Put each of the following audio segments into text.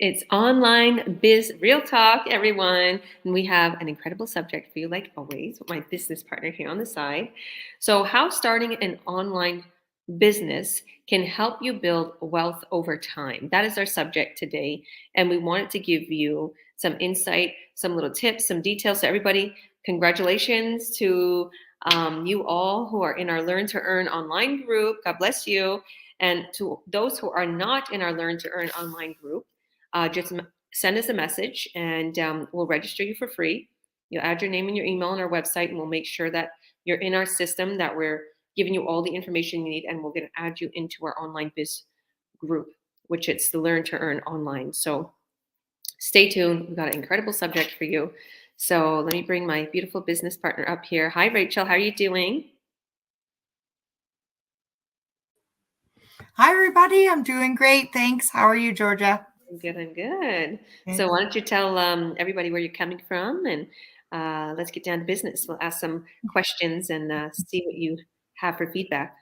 It's online biz real talk, everyone. And we have an incredible subject for you, like always, with my business partner here on the side. So, how starting an online business can help you build wealth over time. That is our subject today. And we wanted to give you some insight, some little tips, some details. So, everybody, congratulations to you all who are in our Learn to Earn online group. God bless you. And to those who are not in our Learn to Earn online group, just send us a message and we'll register you for free. You'll add your name and your email on our website, and we'll make sure that you're in our system, that we're giving you all the information you need, and we're going to add you into our online biz group, which it's the Learn to Earn online. So stay tuned. We've got an incredible subject for you. So let me bring my beautiful business partner up here. Hi, Rachel. How are you doing? Hi, everybody. I'm doing great. Thanks. How are you, Georgia? I'm good. I'm good. Good. So why don't you tell everybody where you're coming from, and let's get down to business. We'll ask some questions and see what you have for feedback.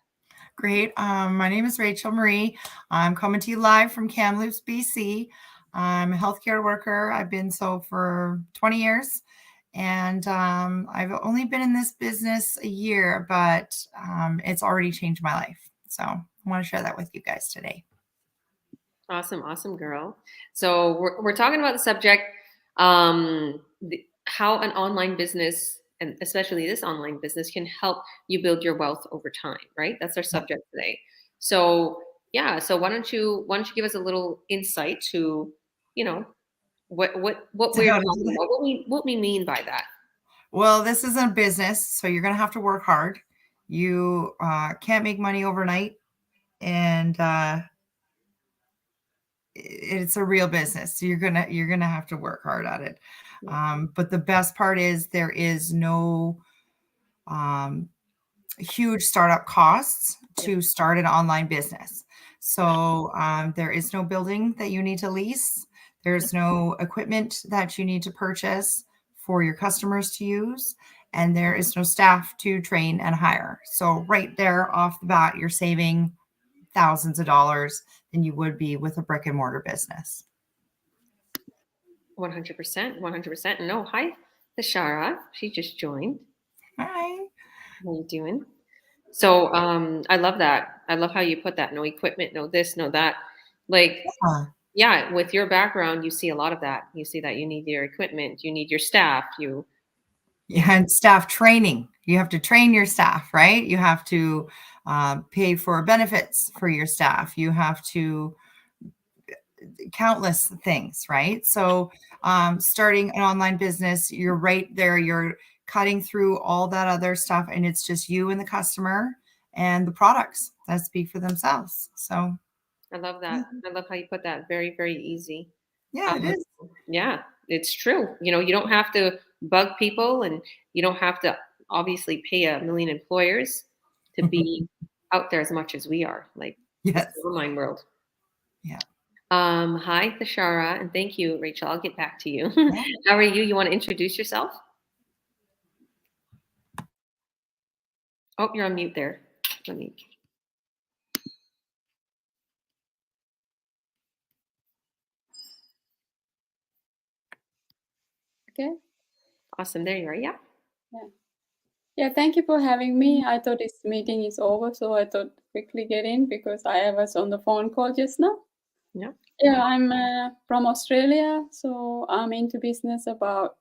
Great. My name is Rachel Marie. I'm coming to you live from Kamloops, BC. I'm a healthcare worker. I've been so for 20 years, and I've only been in this business a year, but it's already changed my life. So I want to share that with you guys today. Awesome, awesome, girl. So we're talking about the subject, how an online business, and especially this online business, can help you build your wealth over time. Right? That's our subject today. So yeah. So why don't you give us a little insight to, you know, what we're talking about, what we mean by that. Well, this isn't a business, so you're going to have to work hard. You can't make money overnight, and it's a real business. So you're gonna have to work hard at it. But the best part is there is no huge startup costs to start an online business. So there is no building that you need to lease. There's no equipment that you need to purchase for your customers to use. And there is no staff to train and hire. So right there off the bat, you're saving thousands of dollars than you would be with a brick and mortar business. 100%, 100%. No, hi, Tashara. She just joined. Hi. How you doing? So I love that. I love how you put that. No equipment, no this, no that. Like, yeah, with your background, you see a lot of that. You see that you need your equipment, you need your staff, And staff training. You have to train your staff, right? You have to pay for benefits for your staff. You have to countless things, right? So starting an online business, you're right there. You're cutting through all that other stuff, and it's just you and the customer and the products that speak for themselves. So I love that. I love how you put that. Very, very easy. yeah, it is. Yeah, it's true. You don't have to bug people, and you don't have to obviously pay a million employers to be out there as much as we are. Like, yes, the online world. Yeah. Hi, Tashara, and thank you, Rachel. I'll get back to you. How are you? You want to introduce yourself? Oh, you're on mute there. Let me. Okay. Awesome. There you are. Yeah. Yeah, thank you for having me. I thought this meeting is over, so I thought quickly get in because I was on the phone call just now. Yeah. Yeah, I'm from Australia, so I'm into business about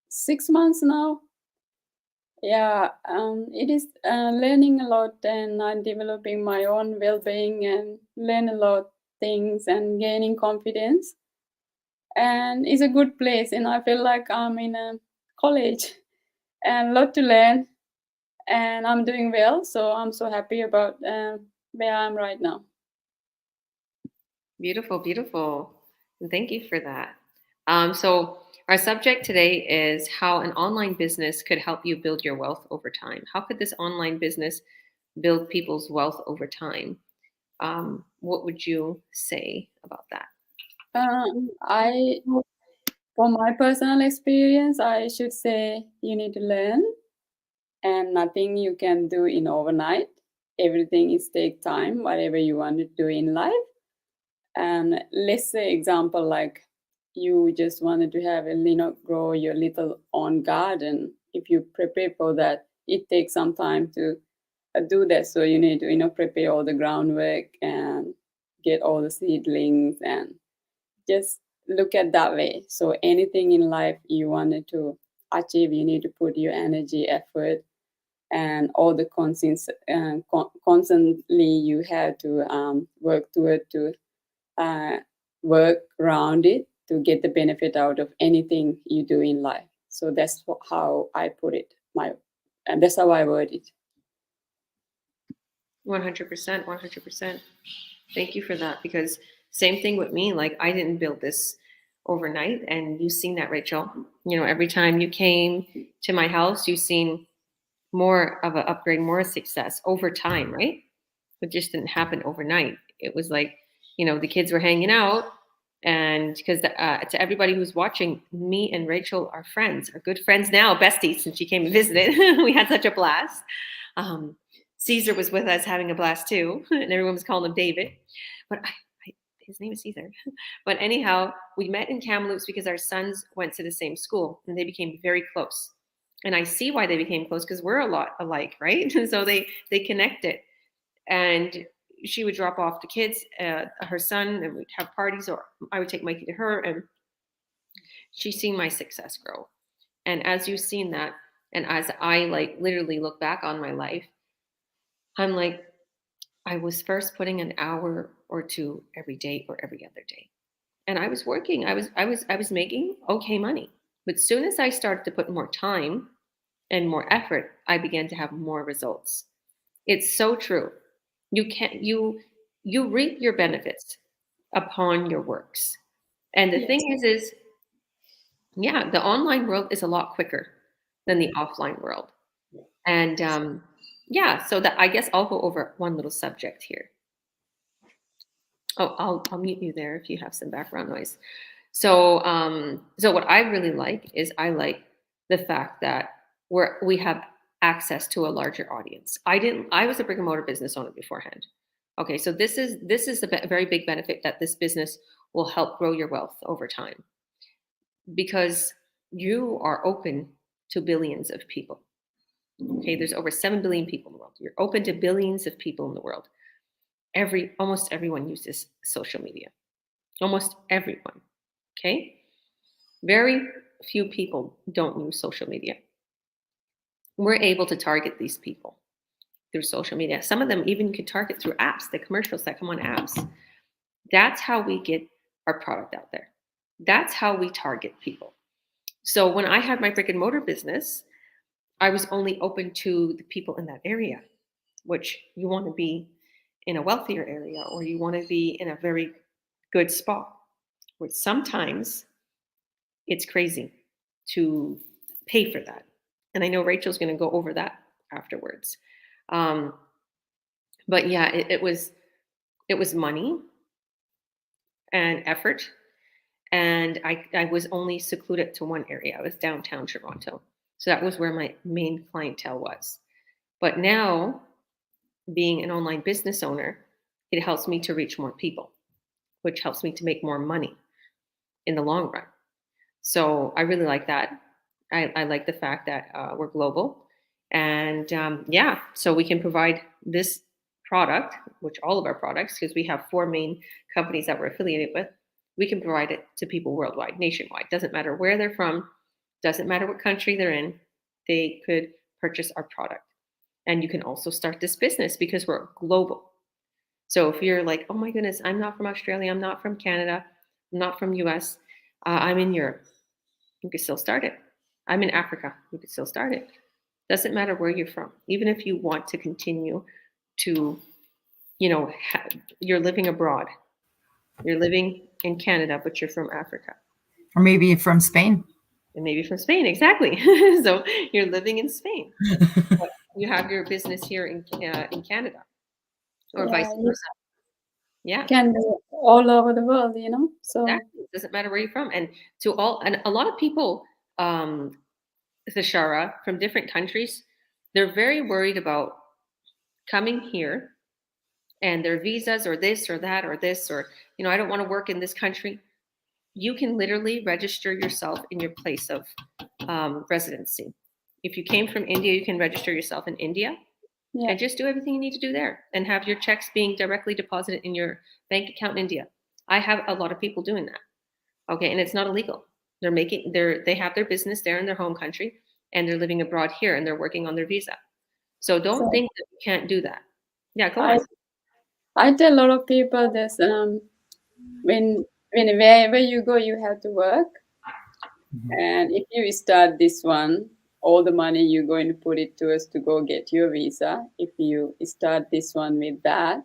6 months now. Yeah, it is learning a lot, and I'm developing my own well-being and learn a lot things and gaining confidence. And it's a good place, and I feel like I'm in a college and a lot to learn. And I'm doing well, so I'm so happy about where I'm right now. Beautiful, beautiful. And thank you for that. So our subject today is how an online business could help you build your wealth over time. How could this online business build people's wealth over time? What would you say about that? From my personal experience, I should say you need to learn, and nothing you can do in overnight. Everything is take time, whatever you want to do in life. And let's say example, like you just wanted to have grow your little own garden. If you prepare for that, it takes some time to do that. So you need to, prepare all the groundwork and get all the seedlings and just look at that way. So anything in life you wanted to achieve, you need to put your energy, effort, and all the constantly you have to work toward to uh, work around it to get the benefit out of anything you do in life. So that's how I put it. And that's how I word it. 100%, 100%. Thank you for that, because same thing with me. Like, I didn't build this overnight, and you've seen that, Rachel. Every time you came to my house, you've seen more of an upgrade, more success over time, right? It just didn't happen overnight. It was like, the kids were hanging out, and because to everybody who's watching, me and Rachel are friends, are good friends now, besties, since she came and visited. We had such a blast. Caesar was with us having a blast too, and everyone was calling him David, but his name is Caesar. But anyhow, we met in Kamloops because our sons went to the same school, and they became very close. And I see why they became close, because we're a lot alike, right? So they connected, and she would drop off the kids, her son, and we'd have parties, or I would take Mikey to her, and she's seen my success grow. And as you've seen that, and as I literally look back on my life, I'm like, I was first putting an hour or two every day or every other day. And I was working. I was making okay money. But soon as I started to put more time and more effort, I began to have more results. It's so true. You reap your benefits upon your works. And the thing is yeah, the online world is a lot quicker than the offline world. And yeah, so that, I guess I'll go over one little subject here. Oh, I'll mute you there if you have some background noise. So so what I really like is, I like the fact that we have access to a larger audience. I was a brick and mortar business owner beforehand. Okay, so this is a very big benefit, that this business will help grow your wealth over time, because you are open to billions of people. Okay, there's over 7 billion people in the world. You're open to billions of people in the world. Almost everyone uses social media. Almost everyone. Okay? Very few people don't use social media. We're able to target these people through social media. Some of them even could target through apps, the commercials that come on apps. That's how we get our product out there. That's how we target people. So when I had my brick and mortar business, I was only open to the people in that area, which you want to be in a wealthier area, or you want to be in a very good spot, which sometimes it's crazy to pay for that. And I know Rachel's going to go over that afterwards. But yeah, it was money and effort. And I was only secluded to one area. I was downtown Toronto. So that was where my main clientele was. But now, being an online business owner, it helps me to reach more people, which helps me to make more money in the long run. So I really like that. I like the fact that we're global. And yeah, so we can provide this product, which all of our products, because we have 4 main companies that we're affiliated with, we can provide it to people worldwide, nationwide. Doesn't matter where they're from, doesn't matter what country they're in, they could purchase our product. And you can also start this business because we're global. So if you're like, oh my goodness, I'm not from Australia, I'm not from Canada, I'm not from US, I'm in Europe, you can still start it. I'm in Africa, you can still start it. Doesn't matter where you're from. Even if you want to continue to, you're living abroad, you're living in Canada, but you're from Africa. Or maybe from Spain. And maybe from Spain, exactly. So you're living in Spain, but you have your business here in Canada, or vice versa. Yeah, can be all over the world, So exactly. It doesn't matter where you're from, and a lot of people, Thashara, from different countries, they're very worried about coming here and their visas or this or that or this, or, I don't want to work in this country. You can literally register yourself in your place of residency. If you came from India, you can register yourself in India Yeah. and just do everything you need to do there and have your checks being directly deposited in your bank account in India. I have a lot of people doing that. Okay, and it's not illegal. They have their business there in their home country, and they're living abroad here, and they're working on their visa. So don't So think that you can't do that. Yeah, go I on. I tell a lot of people this when wherever you go, you have to work. And if you start this one, all the money you're going to put it towards to go get your visa. If you start this one with that,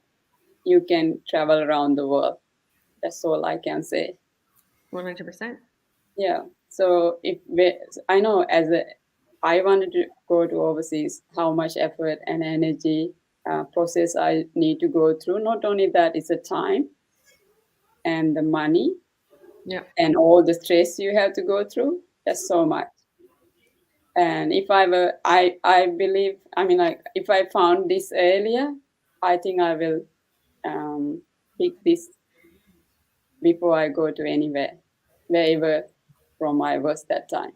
you can travel around the world. That's all I can say. 100%. Yeah. So I know I wanted to go to overseas, how much effort and energy process I need to go through. Not only that, it's the time and the money Yeah. and all the stress you have to go through. That's so much. And if I believe, I mean, like, if I found this earlier, I think I will pick this before I go to anywhere, wherever from I was that time.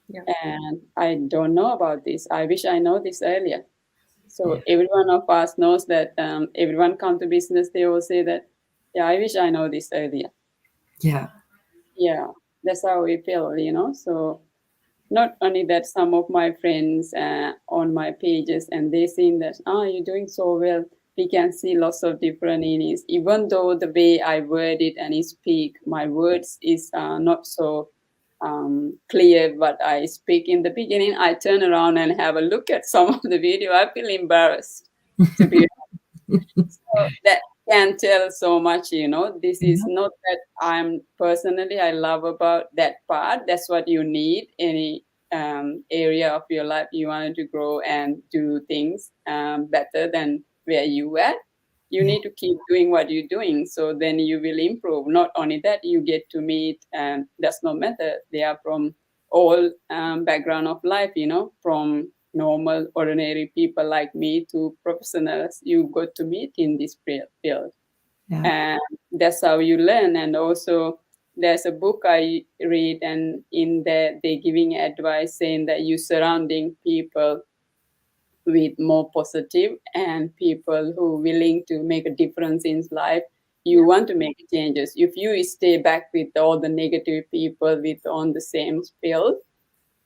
Yeah. And I don't know about this. I wish I know this earlier. So every one of us knows that everyone come to business, they all say that, yeah, I wish I know this earlier. Yeah. Yeah, that's how we feel, So not only that, some of my friends on my pages, and they seen that, you're doing so well. We can see lots of different innings, even though the way I word it and speak, my words is not so clear what I speak in the beginning. I turn around and have a look at some of the video. I feel embarrassed to be so that can tell so much. This is not that I'm personally I love about that part. That's what you need. Any area of your life you wanted to grow and do things better than where you at. You need to keep doing what you're doing, so then you will improve. Not only that, you get to meet, and that's no matter. They are from all background of life, from normal, ordinary people like me to professionals you got to meet in this field. Yeah. And that's how you learn. And also, there's a book I read, and in there they're giving advice saying that you surrounding people with more positive and people who willing to make a difference in life. You want to make changes. If you stay back with all the negative people with on the same field,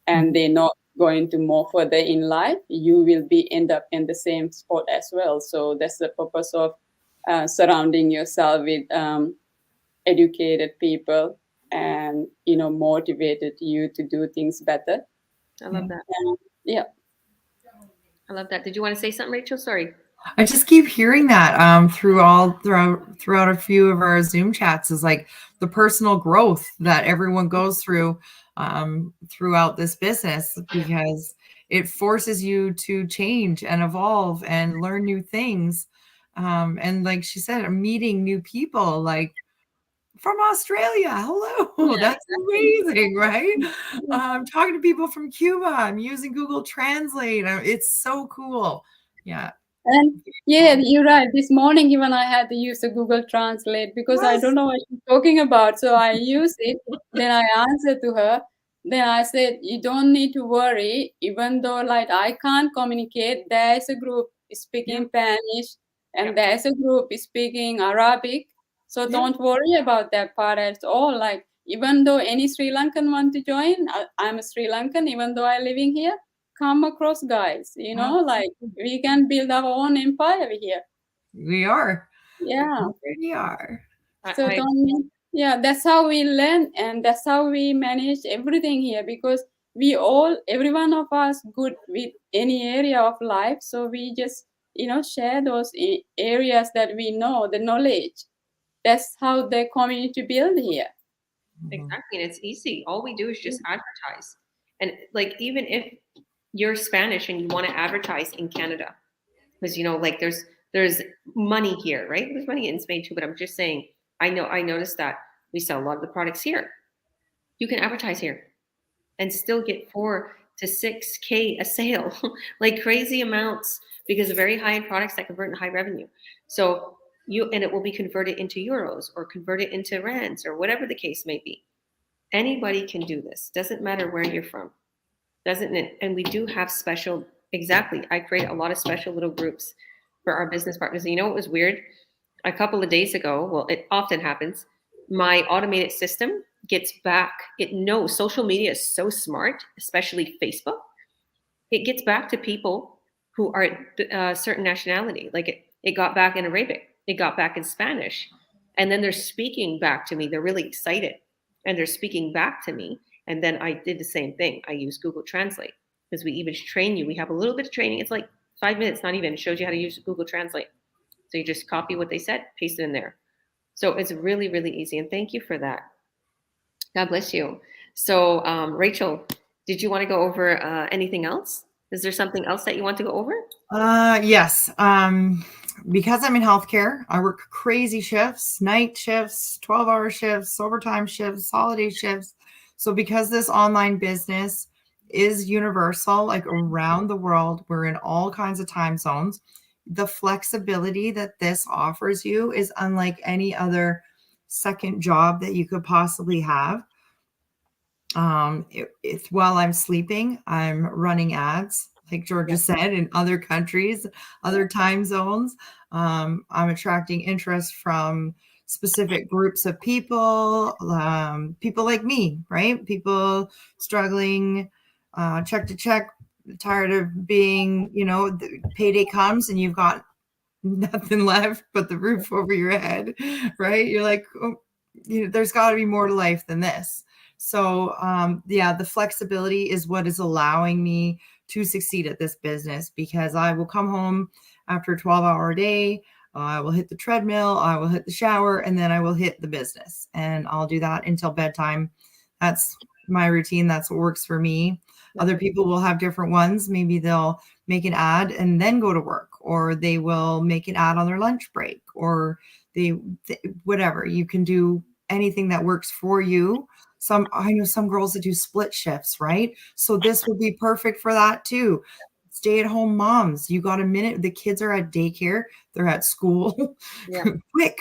and they're not going to more further in life, you will be end up in the same spot as well. So that's the purpose of surrounding yourself with educated people and motivated you to do things better. I love that. Yeah. I love that. Did you want to say something, Rachel? Sorry. I just keep hearing that throughout a few of our Zoom chats is like the personal growth that everyone goes through throughout this business, because it forces you to change and evolve and learn new things. And like she said, meeting new people like from Australia. Hello, that's amazing, right? Talking to people from Cuba. I'm using Google Translate. It's so cool. Yeah. And yeah, you're right. This morning, even I had to use the Google Translate because I don't know what she's talking about. So I used it. Then I answered to her. Then I said, you don't need to worry, even though like I can't communicate. There's a group speaking Spanish, and there's a group speaking Arabic. So don't worry about that part at all. Like, even though any Sri Lankan want to join, I'm a Sri Lankan, even though I'm living here, come across, guys. Like, we can build our own empire here. We are. Yeah. We already are. So that's how we learn, and that's how we manage everything here, because every one of us good with any area of life. So we just, share those areas that we know, the knowledge. That's how the community build here. Exactly. And it's easy. All we do is just advertise. And like, even if you're Spanish and you want to advertise in Canada, because like there's money here, right? There's money in Spain too, but I'm just saying, I noticed that we sell a lot of the products here. You can advertise here and still get 4 to to 6K a sale, like crazy amounts because of very high end products that convert in high revenue. So and it will be converted into euros or converted into rands or whatever the case may be. Anybody can do this. Doesn't matter where you're from. Doesn't it? And we do have special, exactly. I create a lot of special little groups for our business partners. And you know what was weird? A couple of days ago, well, it often happens, my automated system gets back. It knows social media is so smart, especially Facebook. It gets back to people who are a certain nationality. Like it got back in Arabic, it got back in Spanish. And then they're speaking back to me. They're really excited and they're speaking back to me. And then I did the same thing. I use Google Translate because we even train you. We have a little bit of training. It's like 5 minutes, not even. It shows you how to use Google Translate. So you just copy what they said, paste it in there. So it's really, really easy. And thank you for that. God bless you. So Rachel, did you want to go over anything else? Is there something else that you want to go over? Yes. Because I'm in healthcare, I work crazy shifts, night shifts, 12-hour shifts, overtime shifts, holiday shifts. So because this online business is universal, like around the world, we're in all kinds of time zones. The flexibility that this offers you is unlike any other second job that you could possibly have. It's while I'm sleeping, I'm running ads, like Georgia said, in other countries, other time zones. I'm attracting interest from specific groups of people, people like me, right? People struggling, check to check, tired of being, the payday comes and you've got nothing left but the roof over your head, right? You're like, oh, there's got to be more to life than this. So, the flexibility is what is allowing me to succeed at this business, because I will come home after a 12-hour day. I will hit the treadmill, I will hit the shower, and then I will hit the business. And I'll do that until bedtime. That's my routine. That's what works for me. Other people will have different ones. Maybe they'll make an ad and then go to work, or they will make an ad on their lunch break, or whatever. You can do anything that works for you. I know some girls that do split shifts, right? So this would be perfect for that too. Stay-at-home moms, you got a minute. The kids are at daycare, they're at school. Yeah. Quick,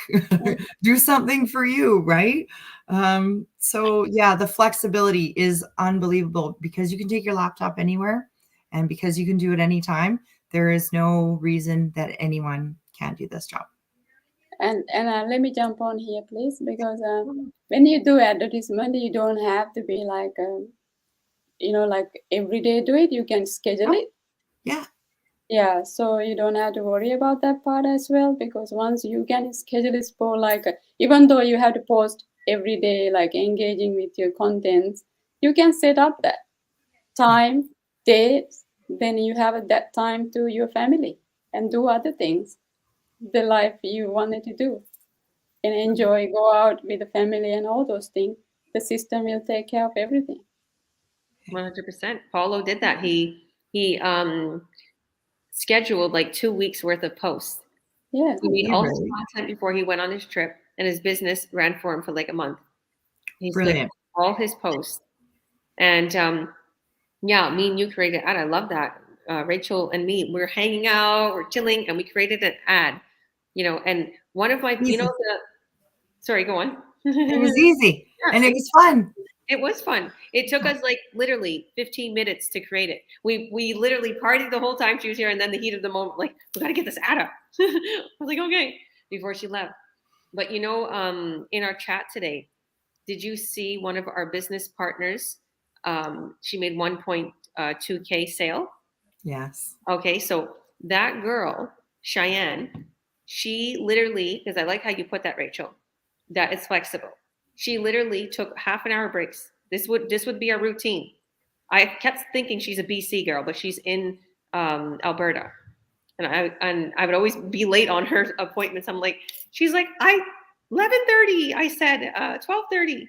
do something for you, right? The flexibility is unbelievable, because you can take your laptop anywhere, and because you can do it anytime. There is no reason that anyone can't do this job. And let me jump on here, please, because when you do advertisement, you don't have to be like, like every day do it. You can schedule it. Yeah. Yeah, so you don't have to worry about that part as well, because once you can schedule it for like, even though you have to post every day, like engaging with your contents, you can set up that time, date, then you have that time to your family and do other things, the life you wanted to do, and enjoy, go out with the family and all those things. The system will take care of everything. 100%. Paulo did that. He scheduled like 2 weeks worth of posts. Yeah. He made all his content before he went on his trip, and his business ran for him for like a month. He's Brilliant. All his posts. And me and you created an ad. I love that. Rachel and me, we're hanging out, we're chilling, and we created an ad. And one of my, sorry, go on. It was easy. Yeah. And it was fun. It was fun. It took us like literally 15 minutes to create it. We literally partied the whole time she was here, and then the heat of the moment, like, we got to get this ad up. I was like, okay, before she left. But in our chat today, did you see one of our business partners? She made 1.2K sale. Yes. Okay, so that girl, Cheyenne, she literally, because I like how you put that, Rachel, that it's flexible. She literally took half an hour breaks. This would be our routine. I kept thinking she's a BC girl, but she's in Alberta, and I would always be late on her appointments. I'm like, she's like, 11:30. I said 12:30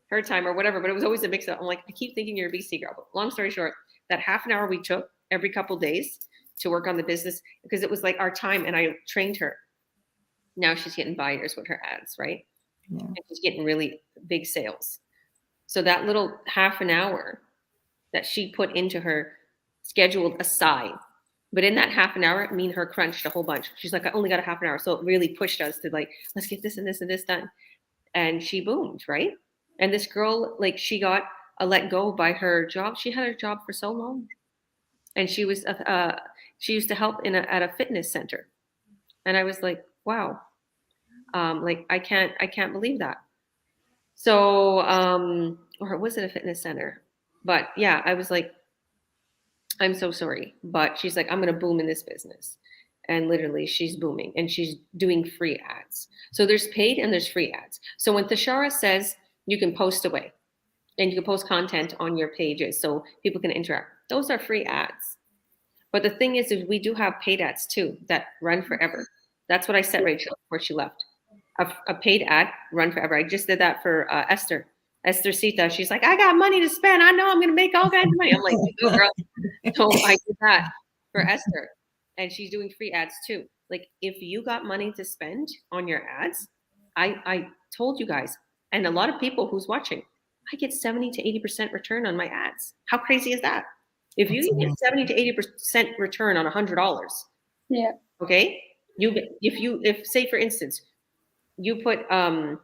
her time or whatever, but it was always a mix up. I'm like, I keep thinking you're a BC girl. But long story short, that half an hour we took every couple days to work on the business, because it was like our time, and I trained her. Now she's getting buyers with her ads, right? Yeah. And she's getting really big sales. So that little half an hour that she put into her scheduled aside. But in that half an hour, me and her crunched a whole bunch. She's like, I only got a half an hour. So it really pushed us to like, let's get this and this and this done. And she boomed, right? And this girl, like, she got let go by her job. She had her job for so long. And she was, she used to help at a fitness center. And I was like, wow, like I can't believe that. So, or was it a fitness center? But yeah, I was like, I'm so sorry. But she's like, I'm going to boom in this business. And literally, she's booming and she's doing free ads. So there's paid and there's free ads. So when Tashara says you can post away and you can post content on your pages so people can interact, those are free ads. But the thing is we do have paid ads too that run forever. That's what I said, Rachel, before she left. A paid ad run forever. I just did that for Esther Sita. She's like, I got money to spend. I know I'm going to make all kinds of money. I'm like, you go, girl. So I did that for Esther. And she's doing free ads too. Like if you got money to spend on your ads, I told you guys, and a lot of people who's watching, I get 70 to 80% return on my ads. How crazy is that? If you get 70 to 80% return on $100, Yeah. okay, if say for instance, you put $100,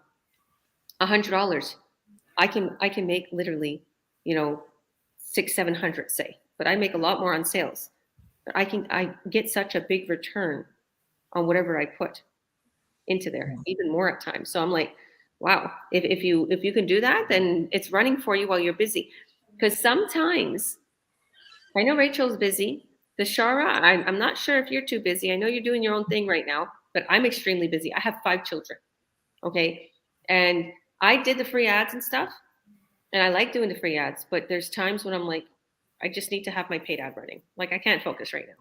I can make literally, 600-700 say, but I make a lot more on sales. But I get such a big return on whatever I put into there, even more at times. So I'm like, wow, if you can do that, then it's running for you while you're busy. Because sometimes I know Rachel's busy. Tashara, I'm not sure if you're too busy. I know you're doing your own thing right now, but I'm extremely busy. I have 5 children. Okay. And I did the free ads and stuff. And I like doing the free ads, but there's times when I'm like, I just need to have my paid ad running. Like I can't focus right now.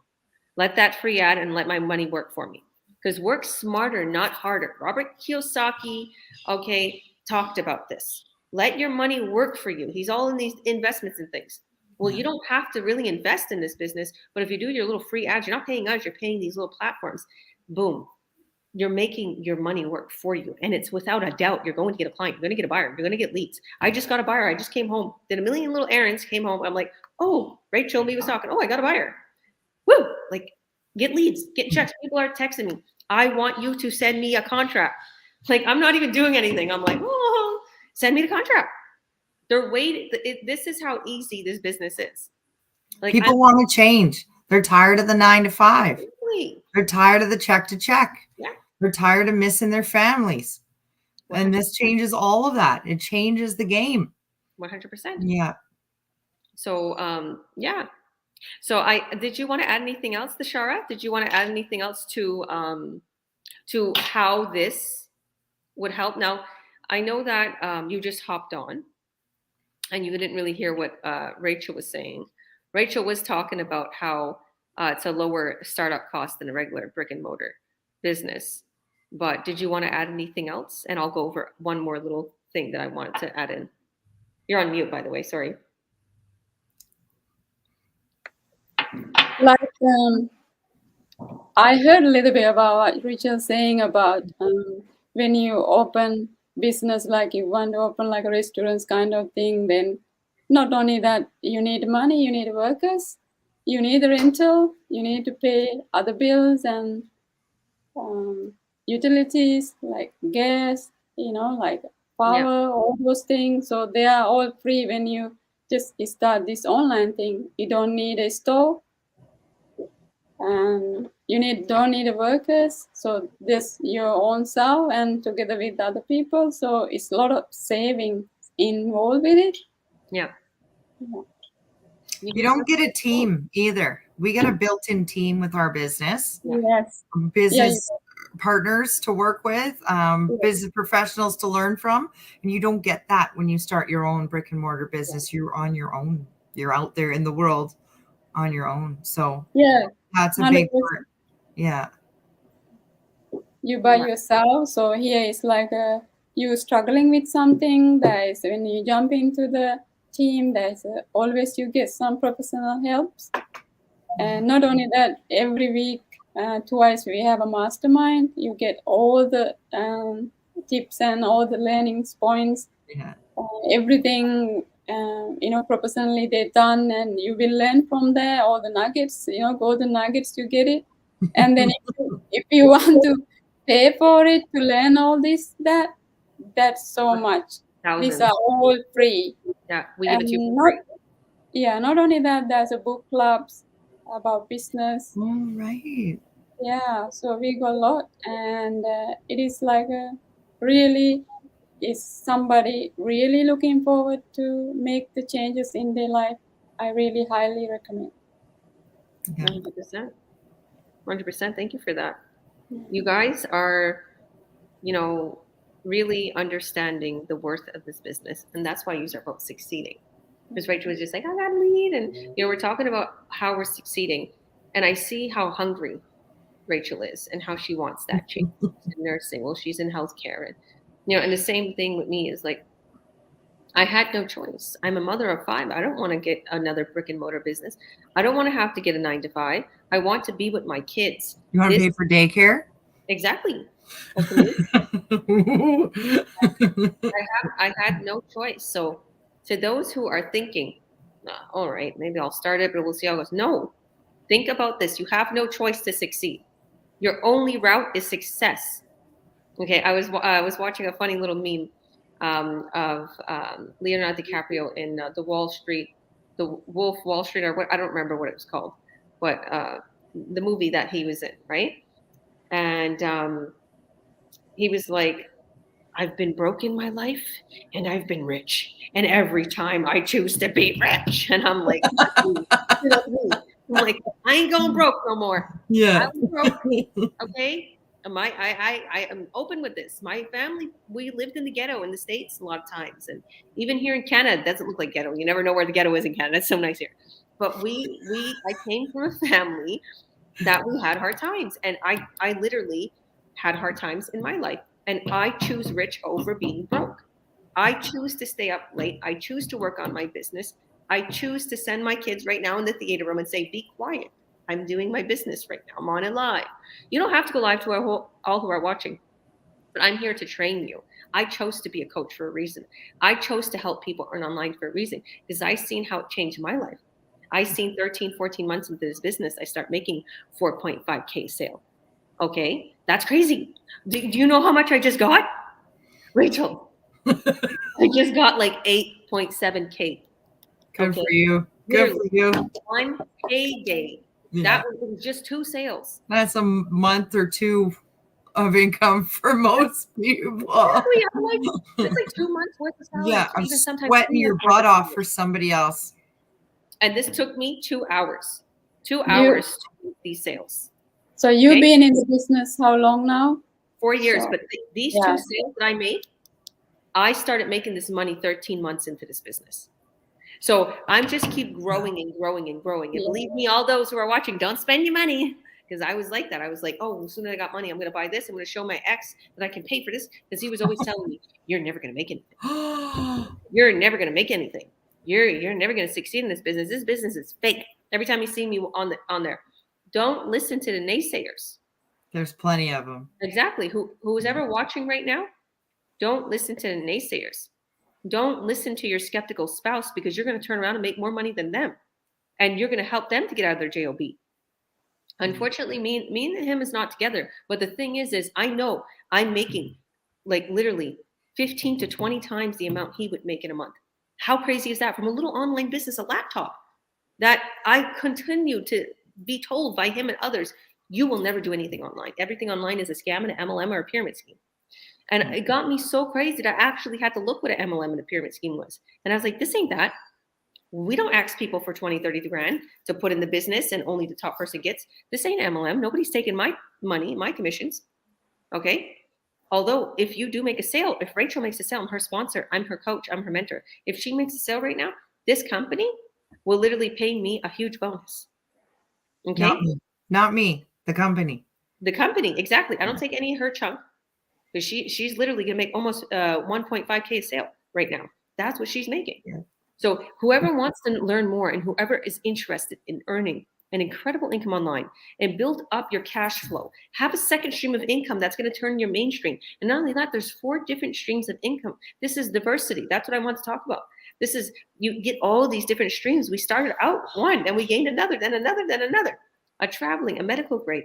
Let that free ad and let my money work for me. Because work smarter, not harder. Robert Kiyosaki, okay, talked about this. Let your money work for you. He's all in these investments and things. Well, you don't have to really invest in this business, but if you do your little free ads, you're not paying us, you're paying these little platforms. Boom. You're making your money work for you. And it's without a doubt, you're going to get a client. You're going to get a buyer. You're going to get leads. I just got a buyer. I just came home, did a million little errands, came home. I'm like, oh, Rachel me was talking. Oh, I got a buyer. Woo! Like, get leads, get checks. People are texting me. I want you to send me a contract. Like, I'm not even doing anything. I'm like, oh, send me the contract. They're waiting. This is how easy this business is. Like, people want to change. They're tired of the 9 to 5. Really? They're tired of the check to check. Yeah. They're tired of missing their families. 100%. And this changes all of that. It changes the game. 100%. Yeah. So, yeah. So did you want to add anything else, Tashara? Did you want to add anything else to how this would help? Now, I know that you just hopped on and you didn't really hear what Rachel was saying. Rachel was talking about how it's a lower startup cost than a regular brick and mortar business. But did you want to add anything else? And I'll go over one more little thing that I wanted to add in. You're on mute, by the way. Sorry. Like I heard a little bit about what Rachel's saying about when you open business, like you want to open like a restaurants kind of thing, then not only that you need money, you need workers, you need rental, you need to pay other bills and utilities like gas, like power, all those things. So they are all free when you just start this online thing. You don't need a store. And you don't need workers, so this your own self and together with other people. So it's a lot of savings involved with it. Yeah. You don't get a team either. We get a built-in team with our business. Yes. Business partners to work with, business professionals to learn from, and you don't get that when you start your own brick and mortar business. You're on your own. You're out there in the world on your own. So yeah. That's a 100%. Big part. Yeah. You by yourself. So here it's like you struggling with something. That is when you jump into the team, there's always you get some professional helps. And not only that, every week, twice we have a mastermind. You get all the tips and all the learning points. Yeah. Everything professionally they've done, and you will learn from there all the nuggets, golden nuggets, you get it. And then if you want to pay for it to learn all this, that's so much. These Thousands. are all free. Yeah, we give it to you And for free. not only that, there's a book clubs about business. All right. Yeah, so we got a lot, and it is like really, is somebody really looking forward to make the changes in their life, I really highly recommend. Yeah. 100%. 100%. Thank you for that. Yeah. You guys are, really understanding the worth of this business. And that's why you are both succeeding. Because Rachel was just like, I got to lead. And, we're talking about how we're succeeding. And I see how hungry Rachel is and how she wants that change. She's in nursing. Well, she's in healthcare. And, and the same thing with me is like, I had no choice. I'm a mother of 5. I don't want to get another brick and mortar business. I don't want to have to get a 9 to 5. I want to be with my kids. You want to pay for daycare? Exactly. I had no choice. So to those who are thinking, all right, maybe I'll start it, but we'll see how it goes. No, think about this. You have no choice to succeed. Your only route is success. Okay, I was watching a funny little meme of Leonardo DiCaprio in the Wolf Wall Street, or what, I don't remember what it was called, but the movie that he was in, right? And he was like, I've been broke in my life and I've been rich. And every time I choose to be rich. And I'm like, I'm like, I ain't going broke no more. Yeah. I'm broke. Okay. I am open with this. My family, we lived in the ghetto in the States a lot of times. And even here in Canada, it doesn't look like ghetto. You never know where the ghetto is in Canada. It's so nice here. But I came from a family that we had hard times. And I literally had hard times in my life. And I choose rich over being broke. I choose to stay up late. I choose to work on my business. I choose to send my kids right now in the theater room and say, be quiet. I'm doing my business right now. I'm on it live. You don't have to go live to all who are watching, but I'm here to train you. I chose to be a coach for a reason. I chose to help people earn online for a reason because I've seen how it changed my life. I've seen 13, 14 months into this business, I start making 4.5K sale. Okay, that's crazy. Do you know how much I just got? Rachel, I just got like 8.7K. Good for you. Good for you. One payday. Yeah. That was just 2 sales. That's a month or 2 of income for most people. Exactly. I'm like, it's like 2 months worth of salary. Yeah, I'm even sometimes sweating 3 your months worth butt of off salary. for somebody else. And this took me 2 hours. 2 hours to make these sales. So you've been in the business how long now? 4 years. So, But these 2 sales that I made, I started making this money 13 months into this business. So I'm just keep growing and growing and growing. And believe me, all those who are watching, don't spend your money. Because I was like that. I was like, oh, as soon as I got money, I'm going to buy this. I'm going to show my ex that I can pay for this. Because he was always telling me, you're never going to make anything. You're never going to make anything. You're never going to succeed in this business. This business is fake. Every time you see me on there, don't listen to the naysayers. There's plenty of them. Exactly. Who's ever watching right now, don't listen to the naysayers. Don't listen to your skeptical spouse because you're going to turn around and make more money than them. And you're going to help them to get out of their JOB. Unfortunately, me and him is not together. But the thing is I know I'm making like literally 15 to 20 times the amount he would make in a month. How crazy is that? From a little online business, a laptop, that I continue to be told by him and others, you will never do anything online. Everything online is a scam and an MLM or a pyramid scheme. And it got me so crazy that I actually had to look what an MLM and a pyramid scheme was. And I was like, this ain't that. We don't ask people for 20, 30 grand to put in the business and only the top person gets. This ain't MLM. Nobody's taking my money, my commissions. Okay. Although if you do make a sale, if Rachel makes a sale, I'm her sponsor, I'm her coach, I'm her mentor. If she makes a sale right now, this company will literally pay me a huge bonus. Okay. Not me. The company. The company. Exactly. I don't take any of her chunk. Because she's literally going to make almost 1.5K a sale right now. That's what she's making. Yeah. So whoever wants to learn more and whoever is interested in earning an incredible income online and build up your cash flow. Have a second stream of income that's going to turn your mainstream. And not only that, there's 4 different streams of income. This is diversity. That's what I want to talk about. This is, you get all these different streams. We started out one, then we gained another, then another, then another. A traveling, a medical grade,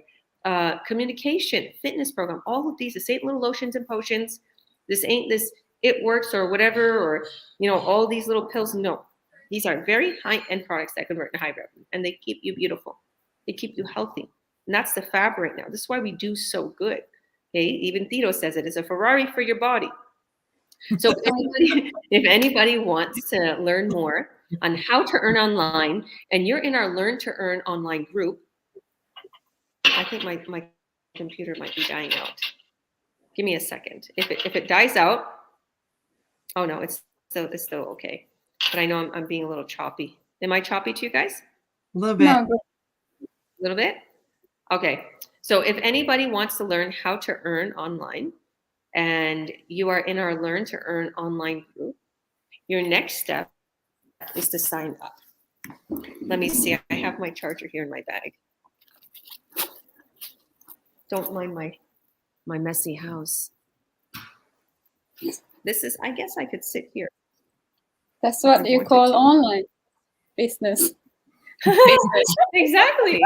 communication, fitness program, all of these. This ain't little lotions and potions. This ain't this It Works or whatever, or, you know, all these little pills. No. These are very high-end products that convert to high revenue, and they keep you beautiful. They keep you healthy. And that's the fab right now. This is why we do so good. Okay, even Tito says it is a Ferrari for your body. So if anybody wants to learn more on how to earn online, and you're in our Learn to Earn online group, I think my computer might be dying out. Give me a second. If it dies out, oh no, it's still okay. But I know I'm being a little choppy. Am I choppy to you guys? A little bit. No, A little bit? Okay. So if anybody wants to learn how to earn online, and you are in our Learn to Earn online group, your next step is to sign up. Let me see. I have my charger here in my bag. Don't mind my messy house. This is, I guess I could sit here. that's what you call online business. Exactly.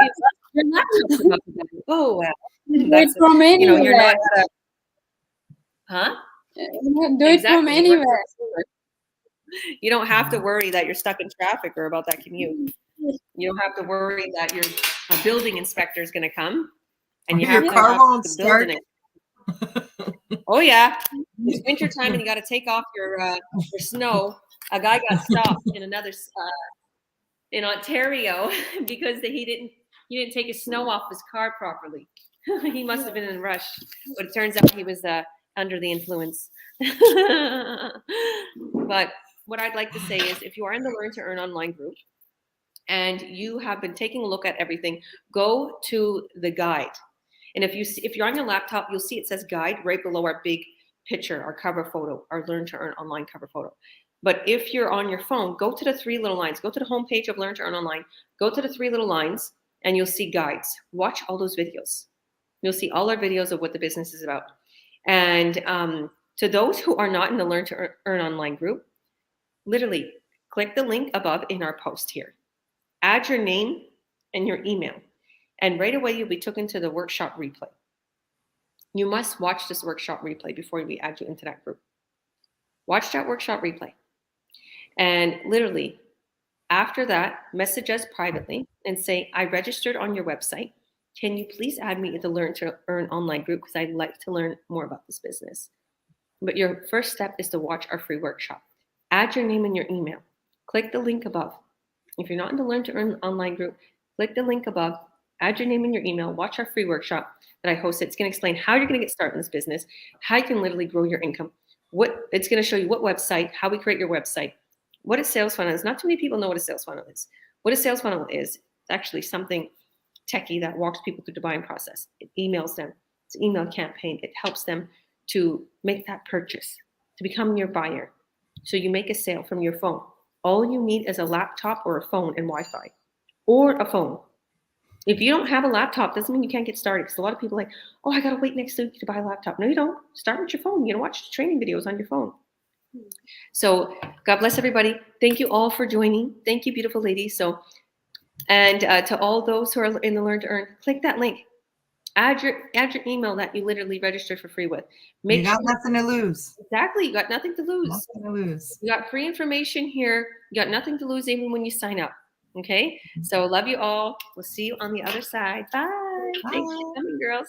Your laptop's about to die. Oh, wow. Do it That's, from you know, you're anywhere. not at a, huh? Do it from Exactly. anywhere. You don't have to worry that you're stuck in traffic or about that commute. You don't have to worry that a building inspector is going to come, and you Your have to car have won't the building. Oh yeah, it's winter time and you got to take off your snow. A guy got stopped in in Ontario because he didn't take his snow off his car properly. He must have been in a rush, but it turns out he was under the influence. But what I'd like to say is, if you are in the Learn to Earn online group and you have been taking a look at everything, go to the guide. And if you're on your laptop, you'll see it says guide right below our big picture, our cover photo, our Learn to Earn online cover photo. But if you're on your phone, go to the 3 little lines. Go to the homepage of Learn to Earn online. Go to the 3 little lines, and you'll see guides. Watch all those videos. You'll see all our videos of what the business is about. And to those who are not in the Learn to Earn online group, literally click the link above in our post here. Add your name and your email. And right away, you'll be taken to the workshop replay. You must watch this workshop replay before we add you into that group. Watch that workshop replay. And literally, after that, message us privately and say, I registered on your website. Can you please add me to the Learn to Earn online group, because I'd like to learn more about this business. But your first step is to watch our free workshop. Add your name and your email. Click the link above. If you're not in the Learn to Earn online group, click the link above. Add your name and your email. Watch our free workshop that I hosted. It's going to explain how you're going to get started in this business, how you can literally grow your income. It's going to show you what website, how we create your website, what a sales funnel is. Not too many people know what a sales funnel is. What a sales funnel is, it's actually something techie that walks people through the buying process. It emails them. It's an email campaign. It helps them to make that purchase, to become your buyer. So you make a sale from your phone. All you need is a laptop or a phone and Wi-Fi, or a phone. If you don't have a laptop, doesn't mean you can't get started, because a lot of people are like, oh, I got to wait next week to buy a laptop. No, you don't. Start with your phone. You can watch training videos on your phone. So God bless everybody. Thank you all for joining. Thank you, beautiful ladies. And to all those who are in the Learn to Earn, click that link. Add your email that you literally registered for free with. You got nothing to lose. Exactly. You got nothing to lose. Nothing to lose. You got free information here. You got nothing to lose even when you sign up. Okay? So love you all. We'll see you on the other side. Bye. Thanks for coming, girls.